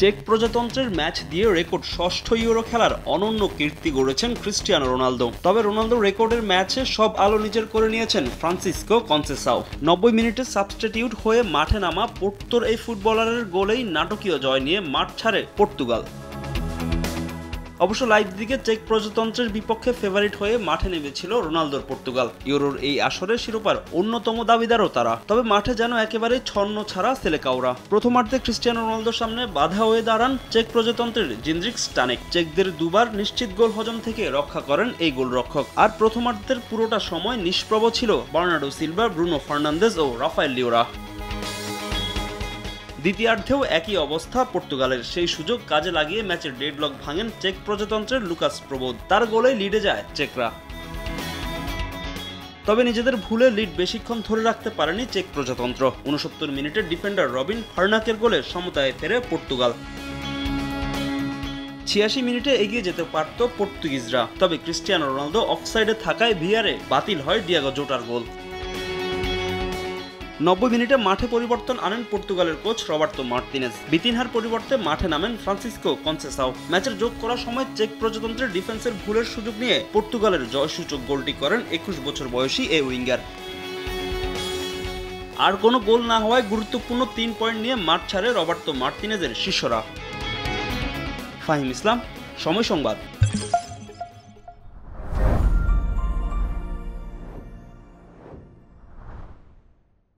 Check প্রজাতন্ত্রের match দিয়ে record ষষ্ঠ ইউরো খেলার অনন্য কীর্তি গড়েছেন ক্রিস্টিয়ানো রোনালদো। তবে রোনালদো রেকর্ডের ম্যাচে সব আলো নিজের করে নিয়েছেন ফ্রান্সিসকো কনসেসাও। 90 মিনিটে সাবস্টিটিউট হয়ে মাঠে নামা পোর্তোর এই ফুটবলারের গোলেই নাটকীয় জয় নিয়ে মাঠ ছাড়ে পর্তুগাল। অবশ্য লাইভ দিকে চেক প্রজাতন্ত্রের বিপক্ষে ফেভারিট হয়ে মাঠে নেমেছিল রোনালদোর পর্তুগাল। ইউরোর এই আসরে শিরোপার অন্যতম দাবিদারও তারা। তবে মাঠে যেন একেবারেই ছন্ন ছাড়া সেলেকাওরা। প্রথমার্ধে ক্রিস্টিয়ানো রোনালদোর সামনে বাধা হয়ে দাঁড়ান চেক প্রজাতন্ত্রের জিনড্রিক স্টানেক। চেকদের দুবার নিশ্চিত গোল হজম থেকে রক্ষা করেন এই গোলরক্ষক। আর প্রথমার্ধের পুরোটা সময় নিষ্প্রভ ছিল বার্নার্ডো সিলভা, ব্রুনো ফার্নান্দেজ ও রাফায়েল লিওরা। দ্বিতীয়ার্ধেও একই অবস্থা পর্তুগালের। সেই সুযোগ কাজে লাগিয়ে ম্যাচের ডেডলক ভাঙেন চেক প্রজাতন্ত্রের লুকাস প্রবোদ। তার গোলে লিডে যায় চেকরা। তবে নিজেদের ভুলে লিড বেশিক্ষণ ধরে রাখতে পারেনি চেক প্রজাতন্ত্র। 69 মিনিটে ডিফেন্ডার রবিন ফার্নাকের গোলে সমতায় ফেরে পর্তুগাল। 86 মিনিটে এগিয়ে যেতে পারত পর্তুগিজরা। তবে ক্রিস্টিয়ানো রোনালদো অফসাইডে থাকায় ভিআরে বাতিল হয় ডিয়েগো জোটার গোল। 90 মিনিটে মাঠে পরিবর্তন আনেন পর্তুগালের কোচ রবার্তো মার্তিনেজ। বিতিনহার পরিবর্তে মাঠে নামেন ফ্রান্সিসকো কনসেসাও। ম্যাচের যোগ করার সময় চেক প্রজাতন্ত্রের ডিফেন্সের ভুলের সুযোগ নিয়ে পর্তুগালের জয়সূচক গোলটি করেন 21 বছর বয়সী এই উইঙ্গার। আর কোনো গোল না হওয়ায় গুরুত্বপূর্ণ 3 পয়েন্ট নিয়ে মাঠ ছাড়ে রবার্তো মার্তিনেজের শিষ্যরা। ফাহিম ইসলাম, সময় সংবাদ।